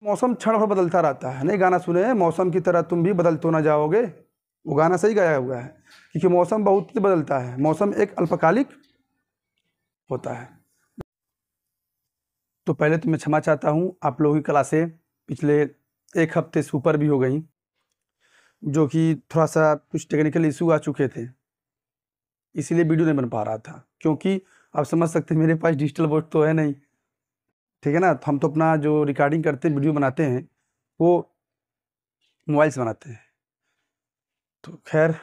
मौसम क्षण भर बदलता रहता है। नहीं गाना सुने हैं, मौसम की तरह तुम भी बदल तो ना जाओगे, वो गाना सही गाया हुआ है, क्योंकि मौसम बहुत बदलता है। मौसम एक अल्पकालिक होता है। तो पहले तो मैं क्षमा चाहता हूँ, आप लोगों की क्लासें पिछले 1 हफ्ते से ऊपर भी हो गई, जो कि थोड़ा सा कुछ टेक्निकल इशू आ चुके थे, इसीलिए वीडियो नहीं बन पा रहा था। क्योंकि आप समझ सकते हैं मेरे पास डिजिटल बोर्ड तो है नहीं, ठीक है ना। तो हम तो अपना जो रिकॉर्डिंग करते हैं, वीडियो बनाते हैं, वो मोबाइल से बनाते हैं। तो खैर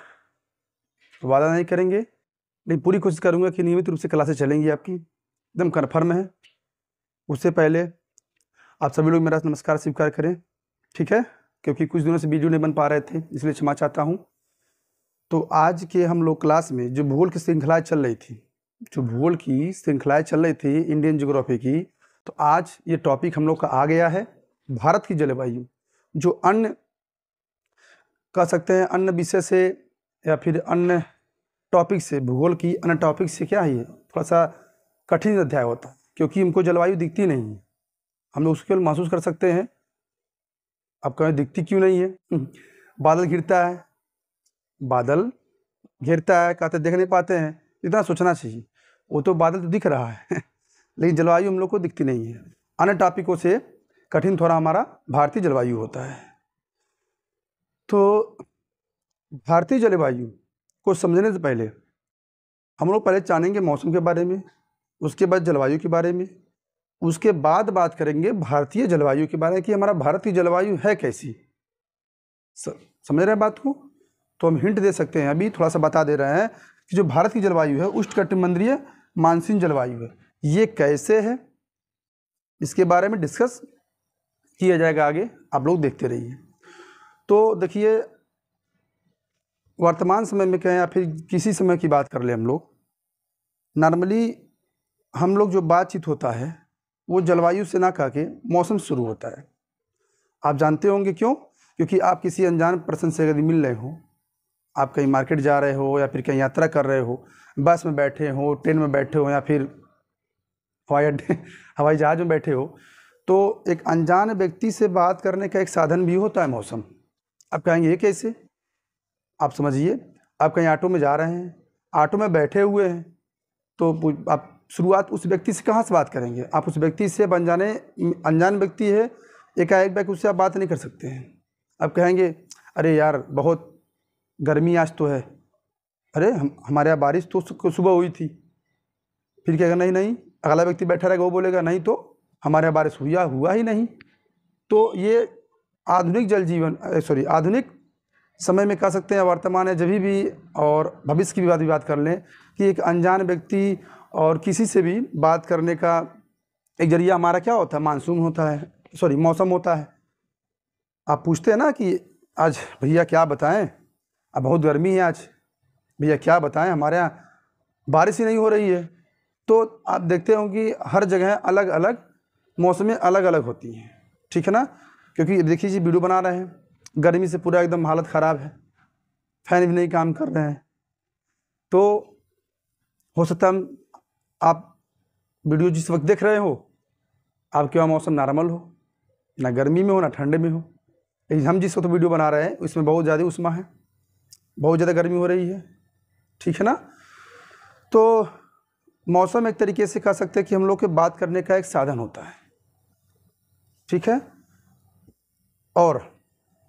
वादा नहीं करेंगे, लेकिन पूरी कोशिश करूँगा कि नियमित रूप से क्लासें चलेंगी आपकी, एकदम कन्फर्म है। उससे पहले आप सभी लोग मेरा नमस्कार स्वीकार करें, ठीक है, क्योंकि कुछ दिनों से वीडियो नहीं बन पा रहे थे, इसलिए क्षमा चाहता हूँ। तो आज के हम लोग क्लास में जो भूगोल की श्रृंखलाएँ चल रही थी, इंडियन ज्योग्राफी की, तो आज ये टॉपिक हम लोग का आ गया है भारत की जलवायु, जो अन्य कह सकते हैं अन्य विषय से या फिर अन्य टॉपिक से, भूगोल की अन्य टॉपिक से क्या है, ये थोड़ा सा कठिन अध्याय होता है, क्योंकि हमको जलवायु दिखती नहीं है। हम लोग उसके महसूस कर सकते हैं। अब कहें दिखती क्यों नहीं है? बादल घिरता है, कहते देख नहीं पाते हैं, इतना सोचना चाहिए। वो तो बादल तो दिख रहा है लेकिन जलवायु हम लोग को दिखती नहीं है। अन्य टॉपिकों से कठिन थोड़ा हमारा भारतीय जलवायु होता है। तो भारतीय जलवायु को समझने से पहले हम लोग पहले जानेंगे मौसम के बारे में, उसके बाद जलवायु के बारे में, उसके बाद बात करेंगे भारतीय जलवायु के बारे में कि हमारा भारत की जलवायु है कैसी। समझ रहे हैं बात को? तो हम हिंट दे सकते हैं, अभी थोड़ा सा बता दे रहे हैं कि जो भारत की जलवायु है उष्णकटिबंधीय मानसून जलवायु है। ये कैसे है, इसके बारे में डिस्कस किया जाएगा आगे, आप लोग देखते रहिए। तो देखिए, वर्तमान समय में कहें या फिर किसी समय की बात कर ले, हम लोग नॉर्मली हम लोग जो बातचीत होता है वो जलवायु से ना कह के मौसम शुरू होता है। आप जानते होंगे क्यों? क्योंकि आप किसी अनजान पर्सन से यदि मिल रहे हो, आप कहीं मार्केट जा रहे हो या फिर कहीं यात्रा कर रहे हो, बस में बैठे हो, ट्रेन में बैठे हो या फिर हवाई जहाज में बैठे हो, तो एक अनजान व्यक्ति से बात करने का एक साधन भी होता है मौसम। आप कहेंगे ये कैसे? आप समझिए, आप कहीं ऑटो में जा रहे हैं, ऑटो में बैठे हुए हैं, तो आप शुरुआत उस व्यक्ति से कहाँ से बात करेंगे? आप उस व्यक्ति से अनजान व्यक्ति है, एकाएक बैक उससे आप बात नहीं कर सकते हैं। आप कहेंगे अरे यार बहुत गर्मी आज तो है, अरे हमारे यहाँ बारिश तो सुबह हुई थी। फिर क्या नहीं नहीं, अगला व्यक्ति बैठा रहेगा, वो बोलेगा नहीं तो हमारे यहाँ बारिश हुआ ही नहीं। तो ये आधुनिक समय में कह सकते हैं, वर्तमान है जब भी, और भविष्य की भी बात कर लें कि एक अनजान व्यक्ति और किसी से भी बात करने का एक जरिया हमारा क्या होता है? मौसम होता है। आप पूछते हैं ना कि आज भैया क्या बताएं, अब बहुत गर्मी है आज, भैया क्या बताएं, हमारे यहाँ बारिश ही नहीं हो रही है। तो आप देखते हो कि हर जगह अलग अलग मौसमें अलग अलग होती हैं, ठीक है ना। क्योंकि देखिए जी, वीडियो बना रहे हैं, गर्मी से पूरा एकदम हालत ख़राब है, फैन भी नहीं काम कर रहे हैं। तो हो सकता है आप वीडियो जिस वक्त देख रहे हो आपके वहाँ मौसम नॉर्मल हो, ना गर्मी में हो ना ठंडे में हो, लेकिन हम जिस वक्त वीडियो बना रहे हैं उसमें बहुत ज़्यादा उष्मा है, बहुत ज़्यादा गर्मी हो रही है, ठीक है ना। तो मौसम एक तरीके से कह सकते हैं कि हम लोग के बात करने का एक साधन होता है, ठीक है। और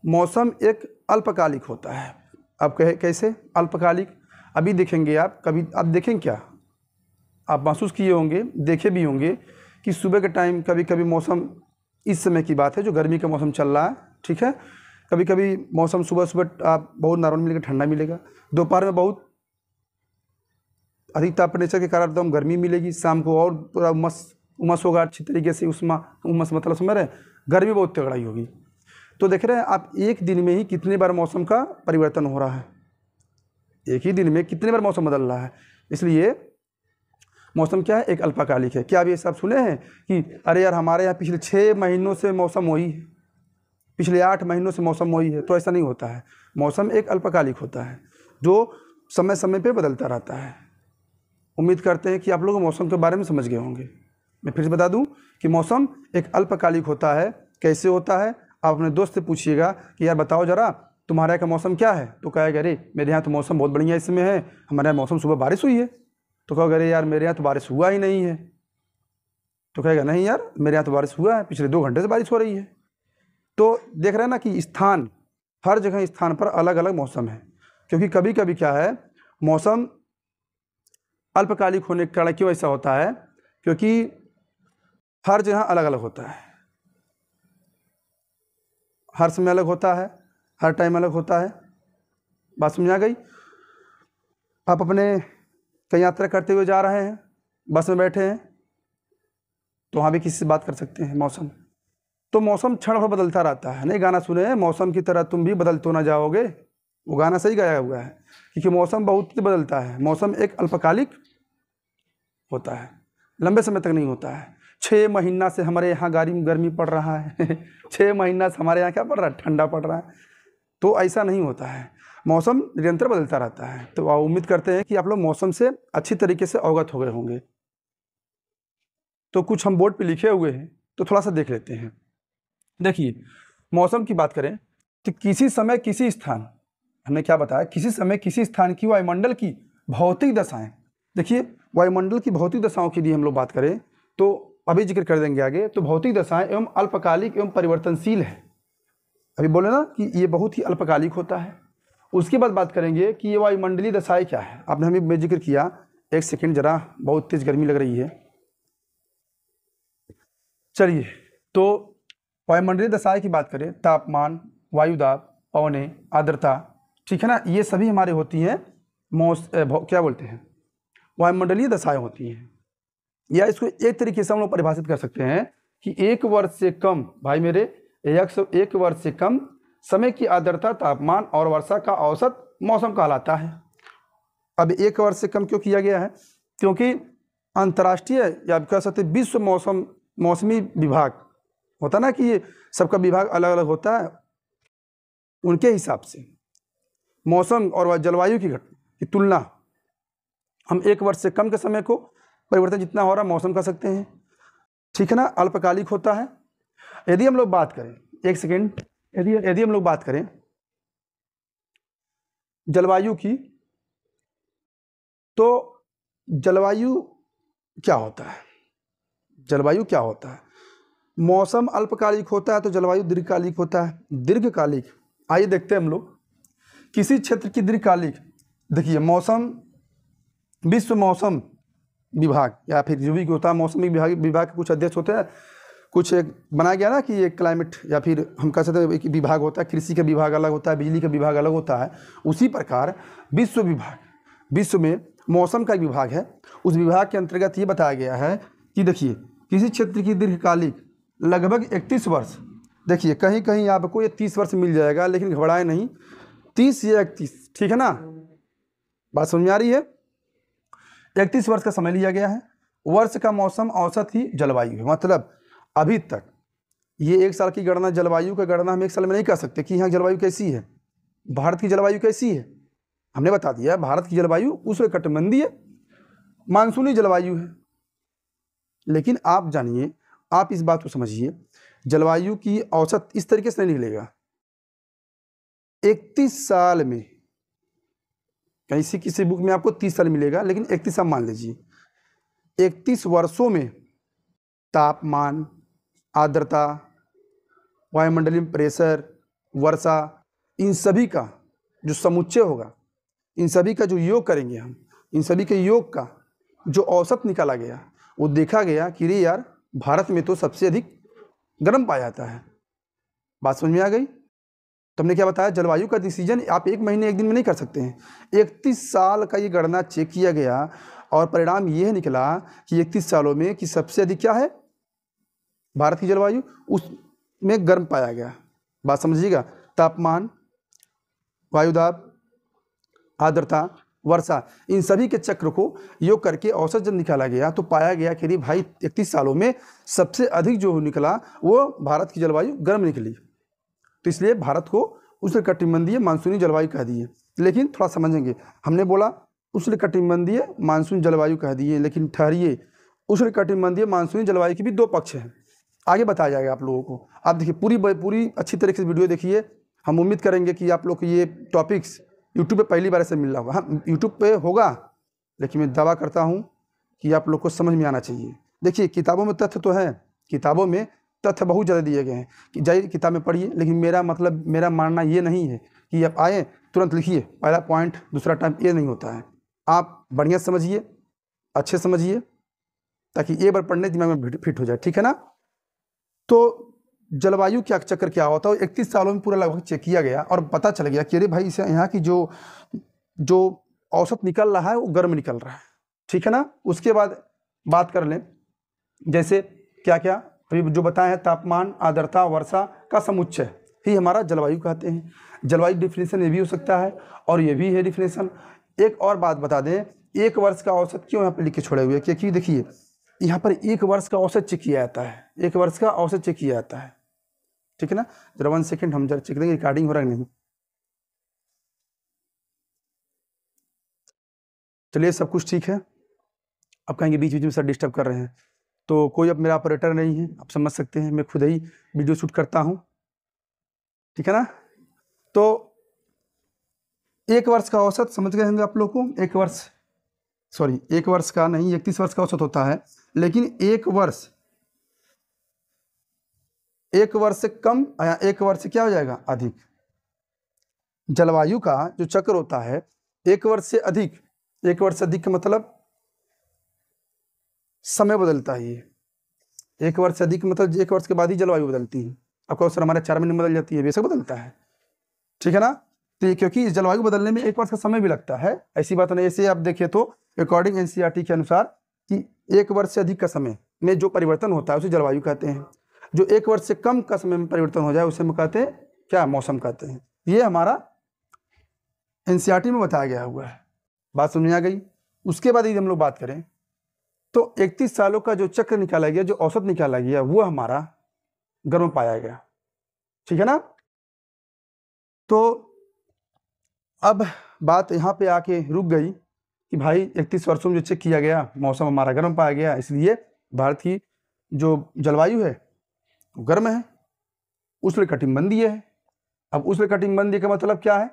मौसम एक अल्पकालिक होता है। अब कैसे अल्पकालिक? अभी देखेंगे आप, कभी आप देखें क्या, आप महसूस किए होंगे, देखे भी होंगे कि सुबह के टाइम कभी कभी मौसम, इस समय की बात है जो गर्मी का मौसम चल रहा है, ठीक है, कभी कभी मौसम सुबह आप बहुत नॉर्मल मिलेगा, ठंडा मिलेगा, दोपहर में बहुत अधिक टेम्परेचर के कारण एकदम गर्मी मिलेगी, शाम को और पूरा उमस होगा अच्छी तरीके से, उमस मतलब समझ रहे हैं, गर्मी बहुत तगड़ाई होगी। तो देख रहे हैं आप, एक दिन में ही कितने बार मौसम का परिवर्तन हो रहा है, एक ही दिन में कितने बार मौसम बदल रहा है। इसलिए मौसम क्या है? एक अल्पकालिक है। क्या आप ये सब सुने हैं कि अरे यार हमारे यहाँ पिछले 6 महीनों से मौसम वही है, पिछले 8 महीनों से मौसम वही है? तो ऐसा नहीं होता है। मौसम एक अल्पकालिक होता है जो समय समय पे बदलता रहता है। उम्मीद करते हैं कि आप लोग मौसम के बारे में समझ गए होंगे। मैं फिर से बता दूं कि मौसम एक अल्पकालिक होता है कैसे होता है? आप अपने दोस्त से पूछिएगा कि यार बताओ ज़रा तुम्हारे यहाँ का मौसम क्या है, तो कहेगा अरे मेरे यहाँ तो मौसम बहुत बढ़िया इस समय है, हमारे यहाँ मौसम सुबह बारिश हुई है। तो कहोगे अरे यार मेरे यहाँ तो बारिश हुआ ही नहीं है। तो कहेगा नहीं यार मेरे यहाँ तो बारिश हुआ है, पिछले 2 घंटे से बारिश हो रही है। तो देख रहे हैं ना कि स्थान, हर जगह स्थान पर अलग अलग मौसम है। क्योंकि कभी कभी क्या है, मौसम अल्पकालिक होने के कारण क्यों ऐसा होता है, क्योंकि हर जगह अलग अलग होता है, हर समय अलग होता है, हर टाइम अलग होता है। बात समझ आ गई? आप अपने कहीं यात्रा करते हुए जा रहे हैं, बस में बैठे हैं, तो वहाँ भी किसी से बात कर सकते हैं। मौसम तो मौसम क्षण भर बदलता रहता है। नहीं गाना सुने हैं, मौसम की तरह तुम भी बदल तो ना जाओगे, वो गाना सही गाया हुआ है। क्योंकि मौसम बहुत बदलता है। मौसम एक अल्पकालिक होता है, लंबे समय तक नहीं होता है। 6 महीना से हमारे यहाँ गर्मी पड़ रहा है 6 महीना से हमारे यहाँ क्या पड़ रहा है, ठंडा पड़ रहा है। तो ऐसा नहीं होता है, मौसम निरंतर बदलता रहता है। तो उम्मीद करते हैं कि आप लोग मौसम से अच्छी तरीके से अवगत हो गए होंगे। तो कुछ हम बोर्ड पे लिखे हुए हैं, तो थोड़ा सा देख लेते हैं। देखिए, मौसम की बात करें तो किसी समय किसी स्थान, हमने क्या बताया, किसी समय किसी स्थान की वायुमंडल की भौतिक दशाएं। देखिए, वायुमंडल की भौतिक दशाओं की यदि हम लोग बात करें तो अभी जिक्र कर देंगे आगे। तो भौतिक दशाएं एवं अल्पकालिक एवं परिवर्तनशील है। अभी बोले ना कि ये बहुत ही अल्पकालिक होता है। उसके बाद बात करेंगे कि ये वायुमंडलीय दशाएं क्या है। आपने हमें जिक्र किया, एक सेकेंड जरा, बहुत तेज गर्मी लग रही है। चलिए, तो वायुमंडलीय दशाएं की बात करें, तापमान, वायुदाब, पवनें, आर्द्रता, ठीक है ना, ये सभी हमारे होती हैं क्या बोलते हैं, वायुमंडलीय दशाएं होती हैं। या इसको एक तरीके से हम लोग परिभाषित कर सकते हैं कि 1 वर्ष से कम, भाई मेरे, 1 वर्ष से कम समय की आर्द्रता, तापमान और वर्षा का औसत मौसम कहलाता है। अब 1 वर्ष से कम क्यों किया गया है? क्योंकि अंतर्राष्ट्रीय या आप कह सकते विश्व मौसमी विभाग होता ना, कि ये सबका विभाग अलग अलग होता है, उनके हिसाब से मौसम और जलवायु की तुलना हम 1 वर्ष से कम के समय को परिवर्तन जितना हो रहा मौसम कर सकते हैं, ठीक है ना, अल्पकालिक होता है। यदि हम लोग बात करें, एक सेकेंड, यदि हम लोग बात करें जलवायु की, तो जलवायु क्या होता है? जलवायु क्या होता है? मौसम अल्पकालिक होता है तो जलवायु दीर्घकालिक होता है। दीर्घकालिक, आइए देखते हैं हम लोग किसी क्षेत्र की दीर्घकालिक। देखिए, मौसम, विश्व मौसम विभाग या फिर जो भी होता है मौसमी विभाग के कुछ अध्यक्ष होते हैं, कुछ एक बनाया गया ना कि ये क्लाइमेट, या फिर हम कह सकते हैं एक विभाग होता है, कृषि का विभाग अलग होता है, बिजली का विभाग अलग होता है। उसी प्रकार विश्व विभाग, विश्व में मौसम का एक विभाग है। उस विभाग के अंतर्गत ये बताया गया है कि देखिए, किसी क्षेत्र की दीर्घकालिक लगभग 31 वर्ष, देखिए कहीं कहीं आपको ये 30 वर्ष मिल जाएगा, लेकिन घबराए नहीं, 30 या 31, ठीक है ना, बात समझ में आ रही है। 31 वर्ष का समय लिया गया है। वर्ष का मौसम औसत ही जलवायु है। मतलब अभी तक ये 1 साल की गणना, जलवायु का गणना हम 1 साल में नहीं कर सकते कि यहाँ जलवायु कैसी है, भारत की जलवायु कैसी है। हमने बता दिया भारत की जलवायु उष्णकटिबंधीय मानसूनी जलवायु है। लेकिन आप जानिए, आप इस बात को समझिए, जलवायु की औसत इस तरीके से नहीं निकलेगा 31 साल में। किसी बुक में आपको 30 साल मिलेगा, लेकिन 31 साल मान लीजिए। 31 वर्षों में तापमान, आर्द्रता, वायुमंडलीय प्रेशर, वर्षा, इन सभी का जो समुच्चय होगा, इन सभी का जो योग करेंगे हम, इन सभी के योग का जो औसत निकाला गया, वो देखा गया कि रे यार, भारत में तो सबसे अधिक गर्म पाया जाता है। बात समझ में आ गई? तो हमने क्या बताया, जलवायु का डिसीजन आप 1 महीने 1 दिन में नहीं कर सकते हैं। 31 साल का ये गणना चेक किया गया और परिणाम ये निकला कि 31 सालों में कि सबसे अधिक क्या है, भारत की जलवायु, उसमें गर्म पाया गया। बात समझिएगा, तापमान, वायुदाब, आर्द्रता, वर्षा, इन सभी के चक्र को योग करके औसत जब निकाला गया तो पाया गया कि भाई 31 सालों में सबसे अधिक जो निकला वो भारत की जलवायु गर्म निकली। तो इसलिए भारत को उष्णकटिबंधीय मानसूनी जलवायु कह दिए। लेकिन थोड़ा समझेंगे, हमने बोला उष्णकटिबंधीय मानसून जलवायु कह दिए, लेकिन ठहरिए, उष्णकटिबंधीय मानसूनी जलवायु के भी 2 पक्ष हैं। आगे बताया जाएगा आप लोगों को। आप देखिए पूरी अच्छी तरीके से वीडियो देखिए। हम उम्मीद करेंगे कि आप लोग को ये टॉपिक्स यूट्यूब पे पहली बार ऐसे मिल रहा होगा। हाँ, यूट्यूब पे होगा, लेकिन मैं दावा करता हूँ कि आप लोग को समझ में आना चाहिए। देखिए किताबों में तथ्य तो है, किताबों में तथ्य बहुत ज़्यादा दिए गए हैं कि जाइए किताब में पढ़िए, लेकिन मेरा मानना ये नहीं है कि आप आए तुरंत लिखिए पहला पॉइंट दूसरा टाइम, ये नहीं होता है। आप बढ़िया समझिए, अच्छे समझिए, ताकि एक बार पढ़ने दिमाग में फिट हो जाए, ठीक है ना। तो जलवायु क्या चक्र क्या होता है 31 सालों में पूरा लगभग चेक किया गया और पता चल गया कि अरे भाई इसे यहाँ की जो औसत निकल रहा है वो गर्म निकल रहा है, ठीक है ना। उसके बाद बात कर लें जैसे क्या क्या अभी जो बताए हैं, तापमान, आर्द्रता, वर्षा का समुच्चय ही हमारा जलवायु कहते हैं। जलवायु डिफिनेशन ये भी हो सकता है और ये भी है डिफिनेशन। एक और बात बता दें, एक वर्ष का औसत क्यों यहाँ पर लिख के छोड़े हुए, क्योंकि देखिए यहाँ पर एक वर्ष का औसत चेक किया जाता है, एक वर्ष का औसत चेक किया जाता है, ठीक है ना। जरा 1 सेकेंड हम जरा चेक करेंगे रिकॉर्डिंग हो रहा है नहीं। चलिए सब कुछ ठीक है। अब कहेंगे बीच बीच में सर डिस्टर्ब कर रहे हैं, तो कोई अब मेरा ऑपरेटर नहीं है, आप समझ सकते हैं, मैं खुद ही वीडियो शूट करता हूँ, ठीक है ना। तो एक वर्ष का औसत समझ गए होंगे आप लोग को। एक वर्ष का नहीं 31 वर्ष का औसत होता है, लेकिन एक वर्ष से कम या एक वर्ष से क्या हो जाएगा अधिक। जलवायु का जो चक्र होता है एक वर्ष से अधिक, एक वर्ष से अधिक का मतलब समय बदलता है। ये एक वर्ष से अधिक मतलब 1 वर्ष के बाद ही जलवायु बदलती है। आपको सर हमारे 4 महीने में बदल जाती है, बेशक बदलता है, ठीक है ना। तो क्योंकि इस जलवायु बदलने में 1 वर्ष का समय भी लगता है, ऐसी बात नहीं। ऐसे आप देखिए तो अकॉर्डिंग एनसीईआरटी के अनुसार कि 1 वर्ष से अधिक का समय में जो परिवर्तन होता है उसे जलवायु कहते हैं। जो 1 वर्ष से कम का समय में परिवर्तन हो जाए उसे हम कहते हैं क्या, मौसम कहते हैं। ये हमारा एनसीईआरटी में बताया गया हुआ है। बात समझ आ गई। उसके बाद यदि हम लोग बात करें तो 31 सालों का जो चक्र निकाला गया, जो औसत निकाला गया, वो हमारा गर्म पाया गया, ठीक है ना। तो अब बात यहाँ पे आके रुक गई कि भाई 31 वर्षों में जो चेक किया गया मौसम हमारा गर्म पाया गया, इसलिए भारत की जो जलवायु है वो गर्म है, उष्णकटिबंधीय है। अब उष्णकटिबंधीय का मतलब क्या है,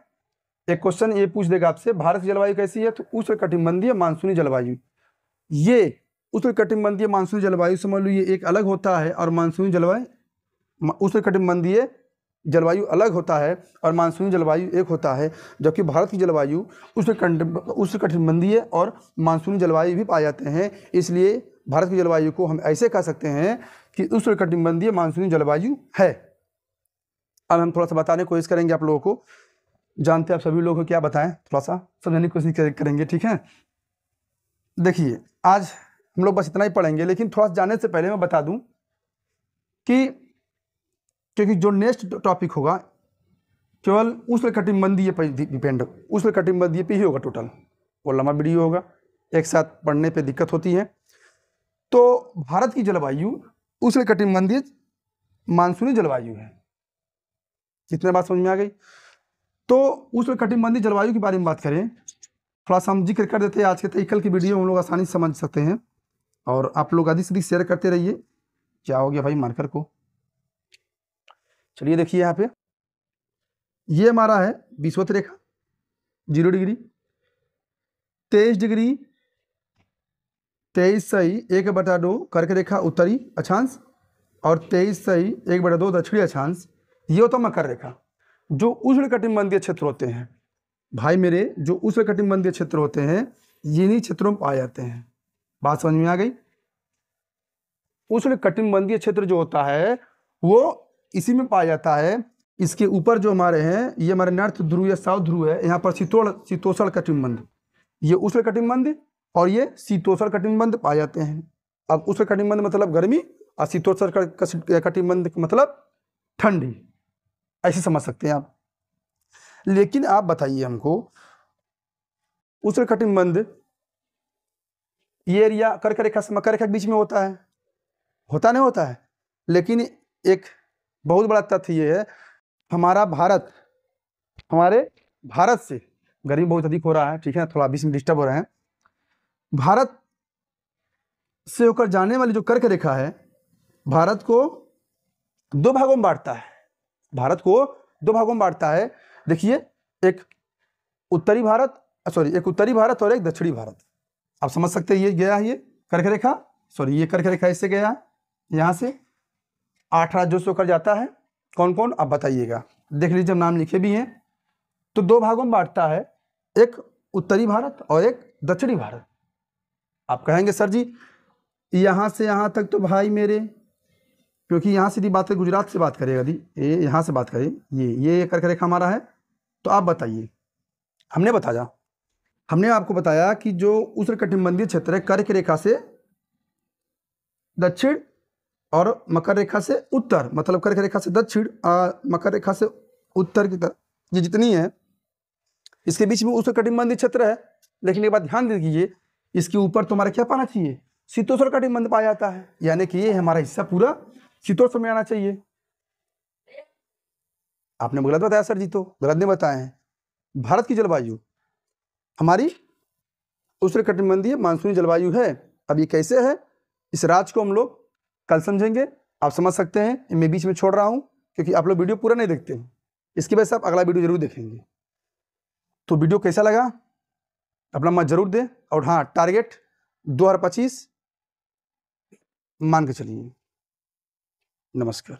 एक क्वेश्चन ये पूछ देगा आपसे भारत की जलवायु कैसी है, तो उष्णकटिबंधीय मानसूनी जलवायु। ये उष्णकटिबंधीय मानसूनी जलवायु समझ लो, ये एक अलग होता है और मानसूनी जलवायु, उष्णकटिबंधीय जलवायु अलग होता है और मानसूनी जलवायु एक होता है। जबकि भारत की जलवायु उष्णकटिबंधीय और मानसूनी जलवायु भी पाए जाते हैं। इसलिए भारत की जलवायु को हम ऐसे कह सकते हैं कि उष्णकटिबंधीय मानसूनी जलवायु है। अब हम थोड़ा सा बताने की कोशिश करेंगे आप लोगों को, जानते हैं आप सभी लोगों को, क्या बताएं, थोड़ा सा समझने की कोशिश करेंगे, ठीक है। देखिए आज हम लोग बस इतना ही पढ़ेंगे, लेकिन थोड़ा सा जाने से पहले मैं बता दूं कि क्योंकि जो नेक्स्ट टॉपिक होगा केवल उष्णकटिबंधीय पर डिपेंड, उष्णकटिबंधीय पे ही होगा टोटल, वो लंबा वीडियो होगा, एक साथ पढ़ने पे दिक्कत होती है। तो भारत की जलवायु उष्णकटिबंधीय मानसूनी जलवायु है। कितने बात समझ में आ गई। तो उष्णकटिबंधीय जलवायु के बारे में बात करें, थोड़ा सा हम जिक्र कर देते हैं। आज के कल की वीडियो हम लोग आसानी से समझ सकते हैं, और आप लोग अधिक से अधिक शेयर करते रहिए। क्या हो गया भाई मार्कर को, चलिए देखिए यहाँ पे ये हमारा है विषुवत रेखा 0 डिग्री, 23 डिग्री 23.1/2 कर्क रेखा उत्तरी अक्षांश और 23.1/2 दक्षिणी अक्षांश। ये होता मकर रेखा। जो उष्णकटिबंधीय क्षेत्र होते हैं भाई मेरे, जो उष्णकटिबंधीय क्षेत्र होते हैं इन्हीं क्षेत्रों में पाए जाते हैं। बात समझ में आ गई। उष्णकटिबंधीय क्षेत्र जो होता है वो इसी में पाया जाता है। इसके ऊपर जो हमारे हैं ये हमारे नॉर्थ ध्रुव या साउथ ध्रुव है, यहाँ पर शीतोष्ण कटिबंध, ये उष्णकटिबंध और ये शीतोष्ण कटिबंध पाए जाते हैं। अब उष्णकटिबंध मतलब गर्मी और शीतोष्ण कटिबंध मतलब ठंडी, ऐसे समझ सकते हैं आप। लेकिन आप बताइए हमको, उष्णकटिबंध ये एरिया कर्क रेखा से मकर रेखा के बीच में होता है, होता नहीं होता है। लेकिन एक बहुत बड़ा तथ्य ये है, हमारे भारत से गर्मी बहुत अधिक हो रहा है, ठीक है, थोड़ा बीच में डिस्टर्ब हो रहे हैं। भारत से होकर जाने वाली जो कर्क रेखा है, भारत को दो भागों में बांटता है, भारत को दो भागों में बांटता है। देखिए, एक उत्तरी भारत और एक दक्षिणी भारत। आप समझ सकते हैं, ये गया है, ये कर्क रेखा, ये कर्क रेखा इससे गया है, यहाँ से 8 राज्यों से होकर जाता है। कौन कौन आप बताइएगा, देख लीजिए, हम नाम लिखे भी हैं। तो दो भागों में बांटता है, एक उत्तरी भारत और एक दक्षिणी भारत। आप कहेंगे सर जी यहाँ से यहाँ तक तो भाई मेरे, क्योंकि यहाँ से बात करें, गुजरात से बात करेगा दी, ये यहाँ से बात करें, ये कर्क रेखा हमारा है। तो आप बताइए, हमने आपको बताया कि जो उष्णकटिबंधीय क्षेत्र है, कर्क रेखा से दक्षिण और मकर रेखा से उत्तर, मतलब कर्क रेखा से दक्षिण मकर रेखा से उत्तर की तरफ, ये जितनी है इसके बीच में उष्णकटिबंधीय क्षेत्र है। लेकिन एक बात ध्यान दीजिए, इसके ऊपर तुम्हारा क्या पाना चाहिए, शीतोष्ण कटिबंध पाया जाता है, यानी कि ये हमारा हिस्सा पूरा शीतोष्ण में आना चाहिए। आपने गलत बताया सर जी, तो गलत नहीं बताए हैं। भारत की जलवायु हमारी उष्णकटिबंधीय मानसूनी जलवायु है। अब ये कैसे है, इस राज को हम लोग कल समझेंगे। आप समझ सकते हैं, मैं बीच में छोड़ रहा हूं क्योंकि आप लोग वीडियो पूरा नहीं देखते हैं, इसकी वजह से आप अगला वीडियो जरूर देखेंगे। तो वीडियो कैसा लगा अपना मत जरूर दें, और हाँ, टारगेट 2025 मान के चलिए। नमस्कार।